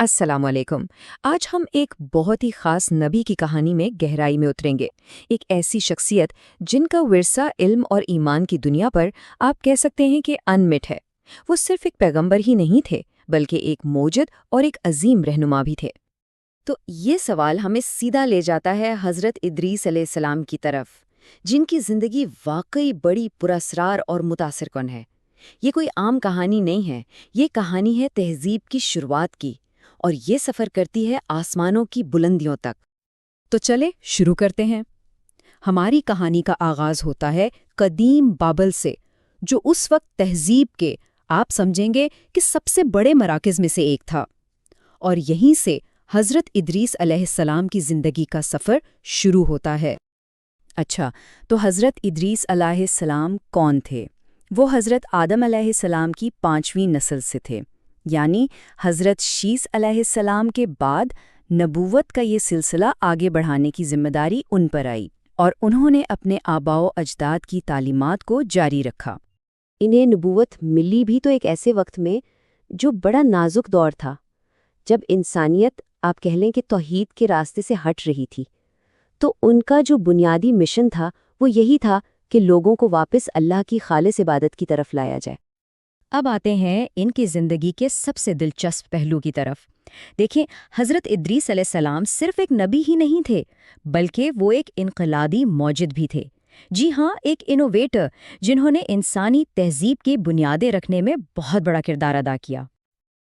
السلام علیکم۔ آج ہم ایک بہت ہی خاص نبی کی کہانی میں گہرائی میں اتریں گے۔ ایک ایسی شخصیت جن کا ورثہ علم اور ایمان کی دنیا پر آپ کہہ سکتے ہیں کہ انمٹ ہے۔ وہ صرف ایک پیغمبر ہی نہیں تھے بلکہ ایک موجد اور ایک عظیم رہنما بھی تھے۔ تو یہ سوال ہمیں سیدھا لے جاتا ہے حضرت ادریس علیہ السلام کی طرف، جن کی زندگی واقعی بڑی پراسرار اور متاثر کن ہے۔ یہ کوئی عام کہانی نہیں ہے، یہ کہانی ہے تہذیب کی شروعات کی، اور یہ سفر کرتی ہے آسمانوں کی بلندیوں تک۔ تو چلے شروع کرتے ہیں۔ ہماری کہانی کا آغاز ہوتا ہے قدیم بابل سے، جو اس وقت تہذیب کے آپ سمجھیں گے کہ سب سے بڑے مراکز میں سے ایک تھا، اور یہیں سے حضرت ادریس علیہ السلام کی زندگی کا سفر شروع ہوتا ہے۔ اچھا، تو حضرت ادریس علیہ السلام کون تھے؟ وہ حضرت آدم علیہ السلام کی 5ویں نسل سے تھے، یعنی حضرت شیس علیہ السلام کے بعد نبوت کا یہ سلسلہ آگے بڑھانے کی ذمہ داری ان پر آئی، اور انہوں نے اپنے آباء و اجداد کی تعلیمات کو جاری رکھا۔ انہیں نبوت ملی بھی تو ایک ایسے وقت میں جو بڑا نازک دور تھا، جب انسانیت آپ کہہ لیں کہ توحید کے راستے سے ہٹ رہی تھی۔ تو ان کا جو بنیادی مشن تھا وہ یہی تھا کہ لوگوں کو واپس اللہ کی خالص عبادت کی طرف لایا جائے۔ اب آتے ہیں ان کی زندگی کے سب سے دلچسپ پہلو کی طرف۔ دیکھیں، حضرت ادریس علیہ السلام صرف ایک نبی ہی نہیں تھے، بلکہ وہ ایک انقلابی موجد بھی تھے۔ جی ہاں، ایک انوویٹر، جنہوں نے انسانی تہذیب کی بنیادیں رکھنے میں بہت بڑا کردار ادا کیا۔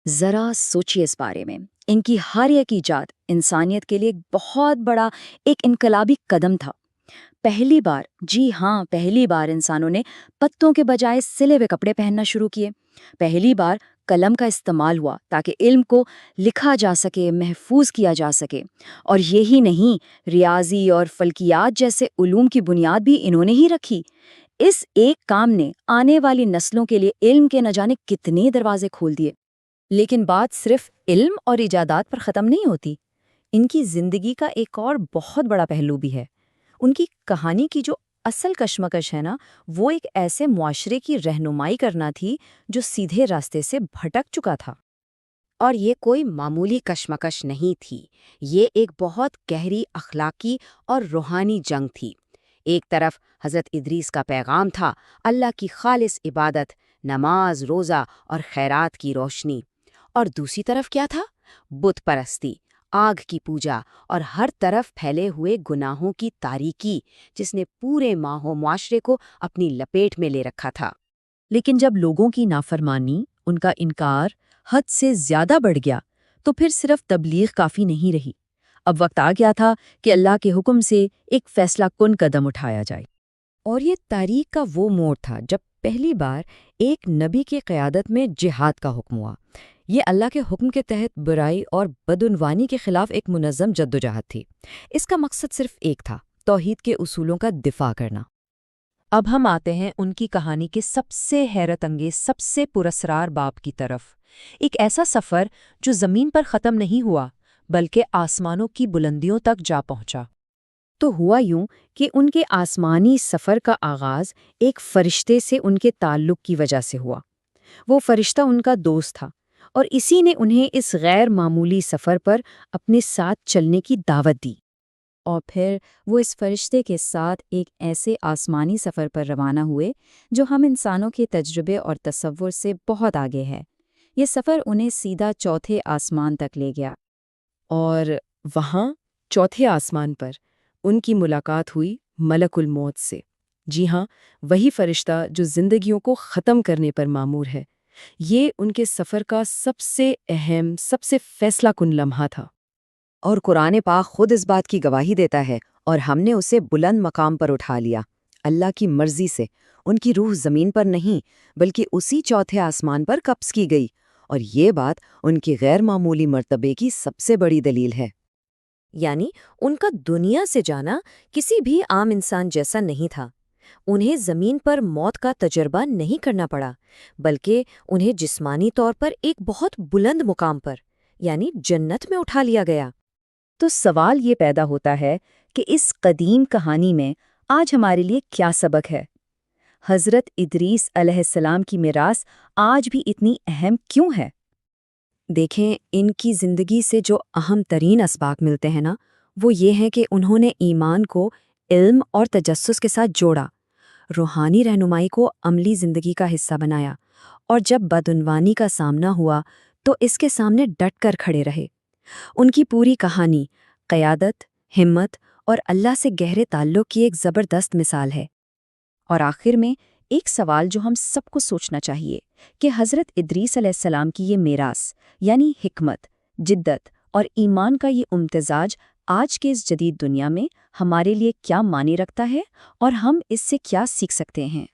ذرا سوچیے اس بارے میں، ان کی ہر ایک ایجاد انسانیت کے لیے ایک بہت بڑا ایک انقلابی قدم تھا۔ پہلی بار، جی ہاں، پہلی بار انسانوں نے پتوں کے بجائے سلے ہوئے کپڑے پہننا شروع کیے۔ پہلی بار قلم کا استعمال ہوا تاکہ علم کو لکھا جا سکے، محفوظ کیا جا سکے۔ اور یہی نہیں، ریاضی اور فلکیات جیسے علوم کی بنیاد بھی انہوں نے ہی رکھی۔ اس ایک کام نے آنے والی نسلوں کے لیے علم کے نہ جانے کتنے دروازے کھول دیے۔ لیکن بات صرف علم اور ایجادات پر ختم نہیں ہوتی۔ ان کی زندگی کا ایک اور بہت بڑا پہلو بھی ہے۔ ان کی کہانی کی جو اصل کشمکش ہے نا، وہ ایک ایسے معاشرے کی رہنمائی کرنا تھی جو سیدھے راستے سے بھٹک چکا تھا۔ اور یہ کوئی معمولی کشمکش نہیں تھی، یہ ایک بہت گہری اخلاقی اور روحانی جنگ تھی۔ ایک طرف حضرت ادریس کا پیغام تھا اللہ کی خالص عبادت، نماز، روزہ اور خیرات کی روشنی، اور دوسری طرف کیا تھا؟ بت پرستی، آگ کی پوجا اور ہر طرف پھیلے ہوئے گناہوں کی تاریکی، جس نے پورے معاشرے کو اپنی لپیٹ میں لے رکھا تھا۔ لیکن جب لوگوں کی نافرمانی، ان کا انکار حد سے زیادہ بڑھ گیا، تو پھر صرف تبلیغ کافی نہیں رہی۔ اب وقت آ گیا تھا کہ اللہ کے حکم سے ایک فیصلہ کن قدم اٹھایا جائے۔ اور یہ تاریخ کا وہ موڑ تھا جب پہلی بار ایک نبی کی قیادت میں جہاد کا حکم ہوا۔ یہ اللہ کے حکم کے تحت برائی اور بدعنوانی کے خلاف ایک منظم جدوجہد تھی۔ اس کا مقصد صرف ایک تھا، توحید کے اصولوں کا دفاع کرنا۔ اب ہم آتے ہیں ان کی کہانی کے سب سے حیرت انگیز، سب سے پراسرار باب کی طرف۔ ایک ایسا سفر جو زمین پر ختم نہیں ہوا، بلکہ آسمانوں کی بلندیوں تک جا پہنچا۔ تو ہوا یوں کہ ان کے آسمانی سفر کا آغاز ایک فرشتے سے ان کے تعلق کی وجہ سے ہوا۔ وہ فرشتہ ان کا دوست تھا، اور اسی نے انہیں اس غیر معمولی سفر پر اپنے ساتھ چلنے کی دعوت دی۔ اور پھر وہ اس فرشتے کے ساتھ ایک ایسے آسمانی سفر پر روانہ ہوئے جو ہم انسانوں کے تجربے اور تصور سے بہت آگے ہے۔ یہ سفر انہیں سیدھا چوتھے آسمان تک لے گیا، اور وہاں چوتھے آسمان پر ان کی ملاقات ہوئی ملک الموت سے۔ جی ہاں، وہی فرشتہ جو زندگیوں کو ختم کرنے پر مامور ہے۔ یہ ان کے سفر کا سب سے اہم، سب سے فیصلہ کن لمحہ تھا۔ اور قرآن پاک خود اس بات کی گواہی دیتا ہے، اور ہم نے اسے بلند مقام پر اٹھا لیا اللہ کی مرضی سے۔ ان کی روح زمین پر نہیں بلکہ اسی چوتھے آسمان پر قبض کی گئی، اور یہ بات ان کی غیر معمولی مرتبے کی سب سے بڑی دلیل ہے۔ یعنی ان کا دنیا سے جانا کسی بھی عام انسان جیسا نہیں تھا۔ انہیں زمین پر موت کا تجربہ نہیں کرنا پڑا، بلکہ انہیں جسمانی طور پر ایک بہت بلند مقام پر، یعنی جنت میں اٹھا لیا گیا۔ تو سوال یہ پیدا ہوتا ہے کہ اس قدیم کہانی میں آج ہمارے لیے کیا سبق ہے؟ حضرت ادریس علیہ السلام کی میراث آج بھی اتنی اہم کیوں ہے؟ دیکھیں، ان کی زندگی سے جو اہم ترین اسباق ملتے ہیں نا، وہ یہ ہیں کہ انہوں نے ایمان کو علم اور تجسس کے ساتھ جوڑا، روحانی رہنمائی کو عملی زندگی کا حصہ بنایا، اور جب بدعنوانی کا سامنا ہوا تو اس کے سامنے ڈٹ کر کھڑے رہے۔ ان کی پوری کہانی قیادت، ہمت اور اللہ سے گہرے تعلق کی ایک زبردست مثال ہے۔ اور آخر میں ایک سوال جو ہم سب کو سوچنا چاہیے کہ حضرت ادریس علیہ السلام کی یہ میراث یعنی حکمت، جدت اور ایمان کا یہ امتزاج آج کے اس جدید دنیا میں ہمارے لیے کیا معنی رکھتا ہے اور ہم اس سے کیا سیکھ سکتے ہیں؟